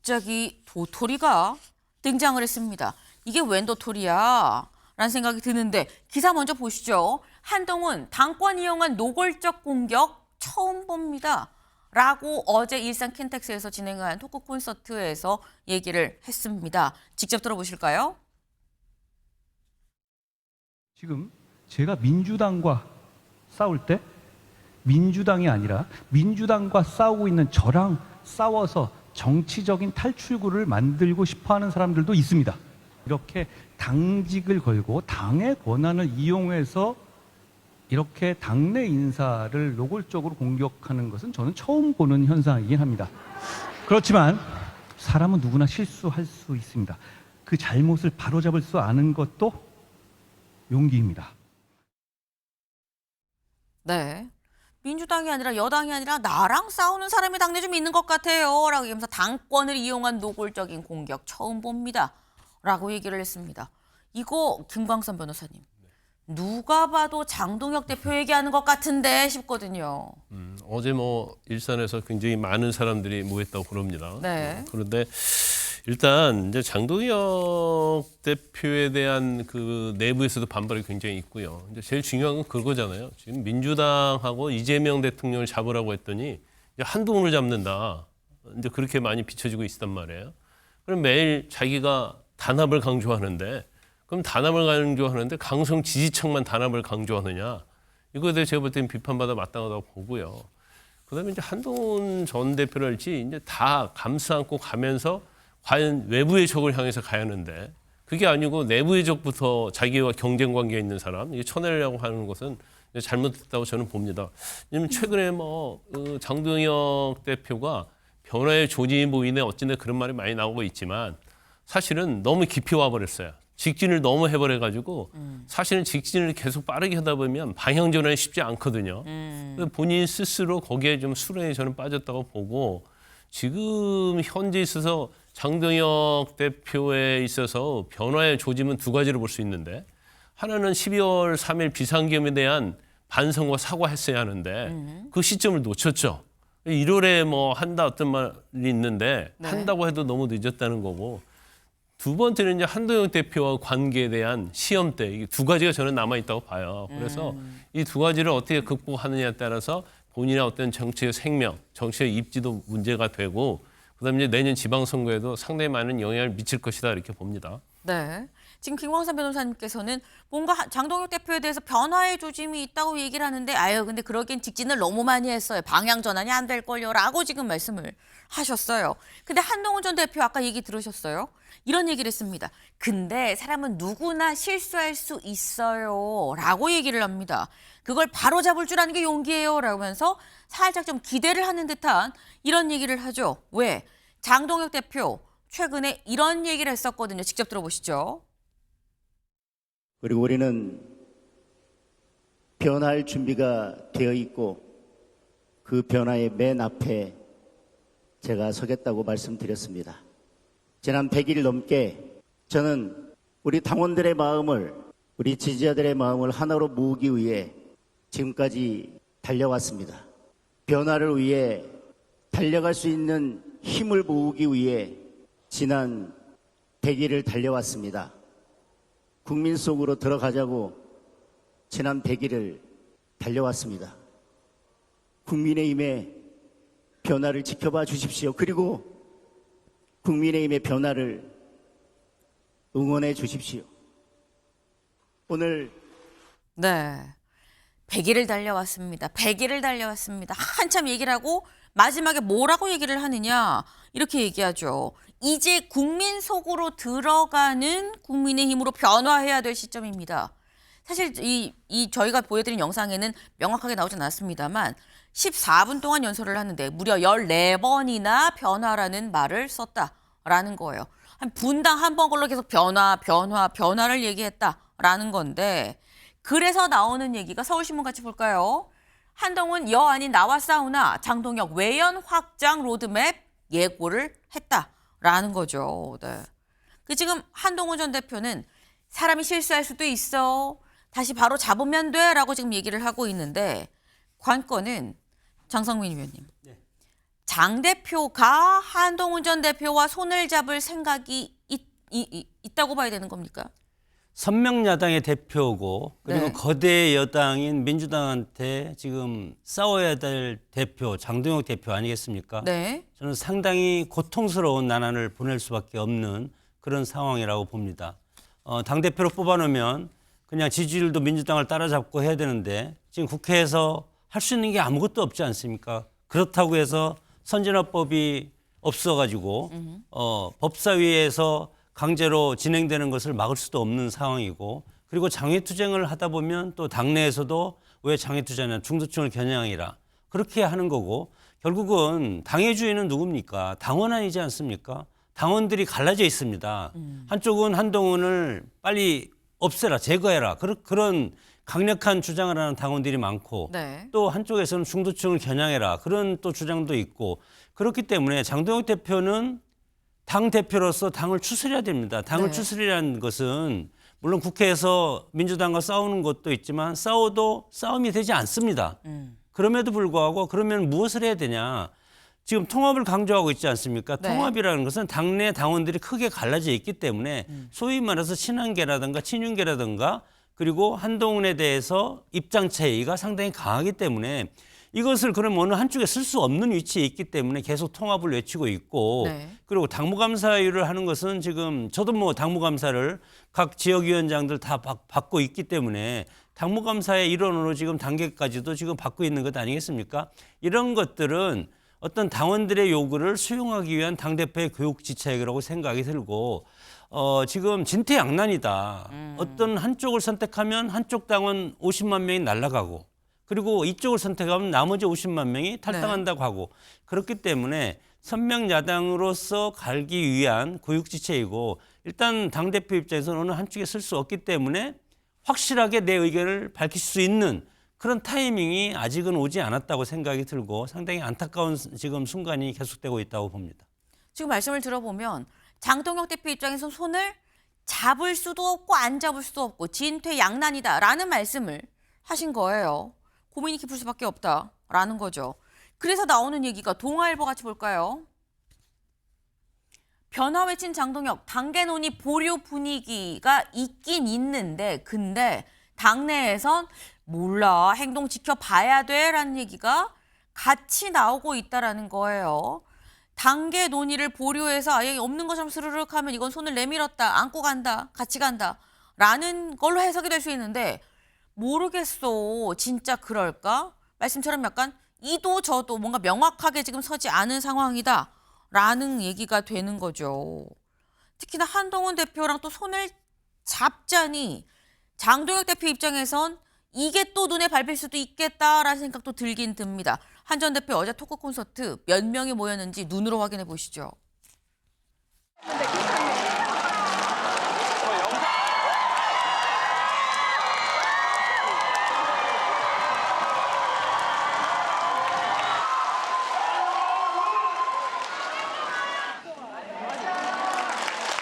갑자기 도토리가 등장을 했습니다. 이게 웬 도토리야? 라는 생각이 드는데 기사 먼저 보시죠. 한동훈 당권 이용한 노골적 공격 처음 봅니다. 라고 어제 일산 킨텍스에서 진행한 토크 콘서트에서 얘기를 했습니다. 직접 들어보실까요? 지금 제가 민주당과 싸울 때 민주당이 아니라 민주당과 싸우고 있는 저랑 싸워서 정치적인 탈출구를 만들고 싶어하는 사람들도 있습니다. 이렇게 당직을 걸고 당의 권한을 이용해서 이렇게 당내 인사를 노골적으로 공격하는 것은 저는 처음 보는 현상이긴 합니다. 그렇지만 사람은 누구나 실수할 수 있습니다. 그 잘못을 바로잡을 수 아는 것도 용기입니다. 네. 민주당이 아니라 여당이 아니라 나랑 싸우는 사람이 당내 좀 있는 것 같아요. 라고 얘기하면서 당권을 이용한 노골적인 공격 처음 봅니다. 라고 얘기를 했습니다. 이거 김광선 변호사님. 누가 봐도 장동혁 대표 얘기하는 것 같은데 싶거든요. 어제 일산에서 굉장히 많은 사람들이 모였다고 그럽니다. 네. 그런데 일단 이제 장동혁 대표에 대한 그 내부에서도 반발이 굉장히 있고요. 이제 제일 중요한 건 그거잖아요. 지금 민주당하고 이재명 대통령을 잡으라고 했더니 이제 한동훈을 잡는다. 이제 그렇게 많이 비춰지고 있단 말이에요. 그럼 매일 자기가 단합을 강조하는데 그럼 단합을 강조하는데 강성 지지층만 단합을 강조하느냐. 이거에 대해 제가 볼 때는 비판받아 마땅하다고 보고요. 그다음에 이제 한동훈 전 대표랄지 이제 다 감싸 안고 가면서 과연 외부의 적을 향해서 가야 하는데 그게 아니고 내부의 적부터 자기와 경쟁 관계에 있는 사람 이게 쳐내려고 하는 것은 잘못됐다고 저는 봅니다. 왜냐하면 최근에 장동혁 대표가 변화의 조짐이 보이네 어찌네 그런 말이 많이 나오고 있지만 사실은 너무 깊이 와버렸어요. 직진을 너무 해버려가지고 사실은 직진을 계속 빠르게 하다 보면 방향 전환이 쉽지 않거든요. 본인 스스로 거기에 좀 수렁에 저는 빠졌다고 보고 지금 현재 있어서 장동혁 대표에 있어서 변화의 조짐은 두 가지로 볼 수 있는데 하나는 12월 3일 비상계엄에 대한 반성과 사과했어야 하는데 그 시점을 놓쳤죠. 1월에 한다 어떤 말이 있는데 네. 한다고 해도 너무 늦었다는 거고 두 번째는 이제 한동혁 대표와 관계에 대한 시험대 이 두 가지가 저는 남아 있다고 봐요. 그래서 이 두 가지를 어떻게 극복하느냐에 따라서 본인의 어떤 정치의 생명, 정치의 입지도 문제가 되고 그다음에 이제 내년 지방선거에도 상당히 많은 영향을 미칠 것이다 이렇게 봅니다. 네. 지금 김광선 변호사님께서는 뭔가 장동혁 대표에 대해서 변화의 조짐이 있다고 얘기를 하는데 근데 그러기엔 직진을 너무 많이 했어요. 방향 전환이 안 될걸요. 라고 지금 말씀을 하셨어요. 근데 한동훈 전 대표 아까 얘기 들으셨어요? 이런 얘기를 했습니다. 근데 사람은 누구나 실수할 수 있어요. 라고 얘기를 합니다. 그걸 바로잡을 줄 아는 게 용기예요. 라면서 살짝 좀 기대를 하는 듯한 이런 얘기를 하죠. 왜? 장동혁 대표 최근에 이런 얘기를 했었거든요. 직접 들어보시죠. 그리고 우리는 변화할 준비가 되어 있고 그 변화의 맨 앞에 제가 서겠다고 말씀드렸습니다. 지난 100일 넘게 저는 우리 당원들의 마음을 우리 지지자들의 마음을 하나로 모으기 위해 지금까지 달려왔습니다. 변화를 위해 달려갈 수 있는 힘을 모으기 위해 지난 100일을 달려왔습니다. 국민 속으로 들어가자고 지난 100일을 달려왔습니다. 국민의힘의 변화를 지켜봐 주십시오. 그리고 국민의힘의 변화를 응원해 주십시오. 오늘 네. 100일을 달려왔습니다. 100일을 달려왔습니다. 한참 얘기를 하고 마지막에 뭐라고 얘기를 하느냐 이렇게 얘기하죠. 이제 국민 속으로 들어가는 국민의힘으로 변화해야 될 시점입니다. 사실 이 저희가 보여드린 영상에는 명확하게 나오지 않았습니다만 14분 동안 연설을 하는데 무려 14번이나 변화라는 말을 썼다라는 거예요. 한 분당 한 번 걸로 계속 변화를 얘기했다라는 건데 그래서 나오는 얘기가 서울신문 같이 볼까요? 한동훈 여안이 나와 싸우나 장동혁 외연 확장 로드맵 예고를 했다라는 거죠. 네. 지금 한동훈 전 대표는 사람이 실수할 수도 있어. 다시 바로 잡으면 돼라고 지금 얘기를 하고 있는데 관건은 장성민 의원님. 장 대표가 한동훈 전 대표와 손을 잡을 생각이 있다고 봐야 되는 겁니까? 선명야당의 대표고 그리고 네. 거대 여당인 민주당한테 지금 싸워야 될 대표 장동혁 대표 아니겠습니까? 네. 저는 상당히 고통스러운 난안을 보낼 수밖에 없는 그런 상황이라고 봅니다. 당대표로 뽑아놓으면 그냥 지지율도 민주당을 따라잡고 해야 되는데 지금 국회에서 할 수 있는 게 아무것도 없지 않습니까? 그렇다고 해서 선진화법이 없어가지고 법사위에서 강제로 진행되는 것을 막을 수도 없는 상황이고 그리고 장외투쟁을 하다 보면 또 당내에서도 왜 장외투쟁은 중도층을 겨냥이라 그렇게 하는 거고 결국은 당의 주인은 누굽니까? 당원안이지 않습니까? 당원들이 갈라져 있습니다. 한쪽은 한동훈을 빨리 없애라, 제거해라. 그런 강력한 주장을 하는 당원들이 많고 네. 또 한쪽에서는 중도층을 겨냥해라. 그런 또 주장도 있고 그렇기 때문에 장동혁 대표는 당 대표로서 당을 추스려야 됩니다. 당을 네. 추스리라는 것은 물론 국회에서 민주당과 싸우는 것도 있지만 싸워도 싸움이 되지 않습니다. 그럼에도 불구하고 그러면 무엇을 해야 되냐. 지금 통합을 강조하고 있지 않습니까? 네. 통합이라는 것은 당내 당원들이 크게 갈라져 있기 때문에 소위 말해서 친한계라든가 친윤계라든가 그리고 한동훈에 대해서 입장 차이가 상당히 강하기 때문에 이것을 그럼 어느 한쪽에 쓸 수 없는 위치에 있기 때문에 계속 통합을 외치고 있고 네. 그리고 당무감사위를 하는 것은 지금 저도 뭐 당무감사를 각 지역위원장들 다 받고 있기 때문에 당무감사의 일원으로 지금 단계까지도 지금 받고 있는 것 아니겠습니까? 이런 것들은 어떤 당원들의 요구를 수용하기 위한 당대표의 교육 지책이라고 생각이 들고 지금 진퇴양난이다. 어떤 한쪽을 선택하면 한쪽 당원 50만 명이 날아가고 그리고 이쪽을 선택하면 나머지 50만 명이 탈당한다고 하고 그렇기 때문에 선명야당으로서 갈기 위한 교육지체이고 일단 당대표 입장에서는 어느 한쪽에 쓸 수 없기 때문에 확실하게 내 의견을 밝힐 수 있는 그런 타이밍이 아직은 오지 않았다고 생각이 들고 상당히 안타까운 지금 순간이 계속되고 있다고 봅니다. 지금 말씀을 들어보면 장동혁 대표 입장에서 손을 잡을 수도 없고 안 잡을 수도 없고 진퇴양난이다라는 말씀을 하신 거예요. 고민이 깊을 수밖에 없다라는 거죠. 그래서 나오는 얘기가 동아일보 같이 볼까요? 변화 외친 장동혁, 당계 논의 보류 분위기가 있긴 있는데 근데 당내에선 몰라 행동 지켜봐야 돼라는 얘기가 같이 나오고 있다라는 거예요. 당계 논의를 보류해서 아예 없는 것처럼 스르륵 하면 이건 손을 내밀었다, 안고 간다, 같이 간다 라는 걸로 해석이 될 수 있는데 모르겠어. 진짜 그럴까? 말씀처럼 약간 이도 저도 뭔가 명확하게 지금 서지 않은 상황이다 라는 얘기가 되는 거죠. 특히나 한동훈 대표랑 또 손을 잡자니 장동혁 대표 입장에선 이게 또 눈에 밟힐 수도 있겠다라는 생각도 들긴 듭니다. 한 전 대표 어제 토크 콘서트 몇 명이 모였는지 눈으로 확인해 보시죠.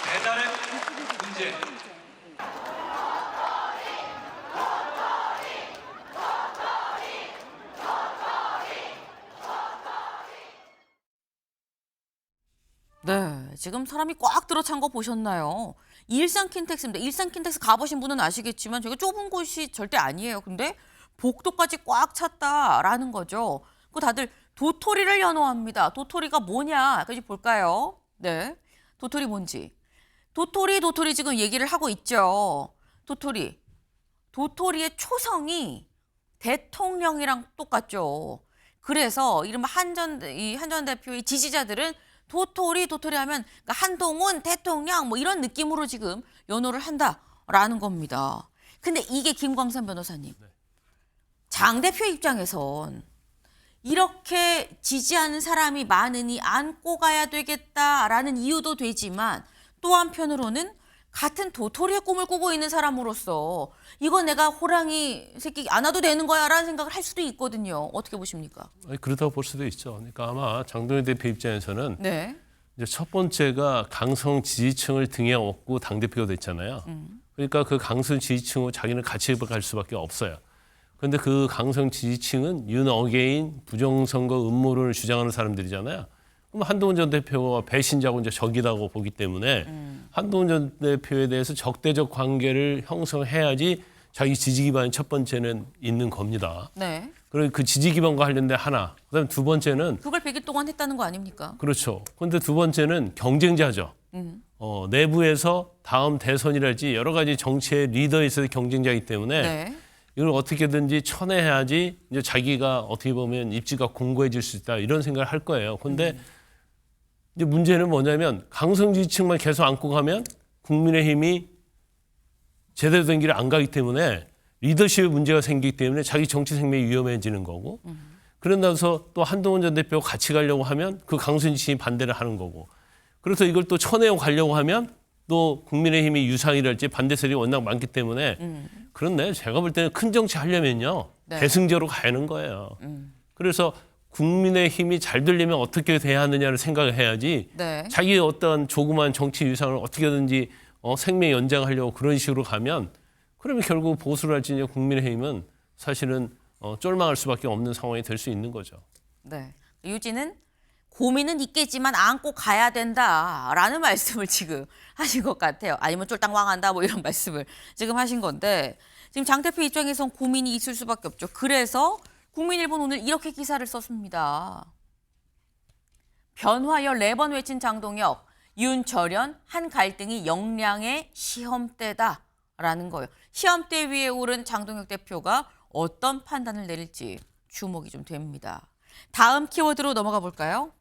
배달의 문제. 네, 지금 사람이 꽉 들어찬 거 보셨나요? 일산 킨텍스입니다. 일산 킨텍스 가보신 분은 아시겠지만 저게 좁은 곳이 절대 아니에요. 근데 복도까지 꽉 찼다라는 거죠. 그 다들 도토리를 연호합니다. 도토리가 뭐냐? 까지 볼까요? 네, 도토리 뭔지. 도토리 지금 얘기를 하고 있죠. 도토리의 초성이 대통령이랑 똑같죠. 그래서 이른바 한 전 대표의 지지자들은 도토리 하면 그러니까 한동훈 대통령 뭐 이런 느낌으로 지금 연호를 한다라는 겁니다. 근데 이게 김광선 변호사님, 장 대표 입장에선 이렇게 지지하는 사람이 많으니 안고 가야 되겠다라는 이유도 되지만 또 한편으로는 같은 도토리의 꿈을 꾸고 있는 사람으로서 이건 내가 호랑이 새끼 안아도 되는 거야라는 생각을 할 수도 있거든요. 어떻게 보십니까? 아니, 그렇다고 볼 수도 있죠. 그러니까 아마 장동혁 대표 입장에서는 네. 이제 첫 번째가 강성 지지층을 등에 업고 당대표가 됐잖아요. 그러니까 그 강성 지지층으로 자기는 같이 갈 수밖에 없어요. 그런데 그 강성 지지층은 윤 어게인 부정선거 음모론을 주장하는 사람들이잖아요. 그럼 한동훈 전 대표가 배신자고 이제 적이라고 보기 때문에 한동훈 전 대표에 대해서 적대적 관계를 형성해야지 자기 지지 기반이 첫 번째는 있는 겁니다. 네. 그리고 그 지지 기반과 관련된 하나. 그다음에 두 번째는 그걸 100일 동안 했다는 거 아닙니까? 그렇죠. 그런데 두 번째는 경쟁자죠. 내부에서 다음 대선이랄지 여러 가지 정치의 리더에 있어서 경쟁자이기 때문에 네. 이걸 어떻게든지 쳐내야지 이제 자기가 어떻게 보면 입지가 공고해질 수 있다 이런 생각을 할 거예요. 그런데 이제 문제는 뭐냐면 강성 지지층만 계속 안고 가면 국민의힘이 제대로 된 길을 안 가기 때문에 리더십에 문제가 생기기 때문에 자기 정치 생명이 위험해지는 거고 그런다서 또 한동훈 전 대표가 같이 가려고 하면 그 강성 지지층이 반대를 하는 거고 그래서 이걸 또 쳐내고 가려고 하면 또 국민의힘이 유상이랄지 반대 세력이 워낙 많기 때문에 그런데 제가 볼 때는 큰 정치 하려면요. 네. 대승제로 가는 거예요. 그래서 국민의힘이 잘 되려면 어떻게 돼야 하느냐를 생각을 해야지 네. 자기의 어떤 조그만 정치 유상을 어떻게든지 생명 연장하려고 그런 식으로 가면 그러면 결국 보수랄지 국민의힘은 사실은 쫄망할 수밖에 없는 상황이 될 수 있는 거죠. 네. 유지는 고민은 있겠지만 안고 가야 된다라는 말씀을 지금 하신 것 같아요. 아니면 쫄딱망한다 뭐 이런 말씀을 지금 하신 건데 지금 장 대표 입장에선 고민이 있을 수밖에 없죠. 그래서 국민일보는 오늘 이렇게 기사를 썼습니다. 변화 14번 외친 장동혁, 윤철현 한 갈등이 역량의 시험대다라는 거예요. 시험대 위에 오른 장동혁 대표가 어떤 판단을 내릴지 주목이 좀 됩니다. 다음 키워드로 넘어가 볼까요?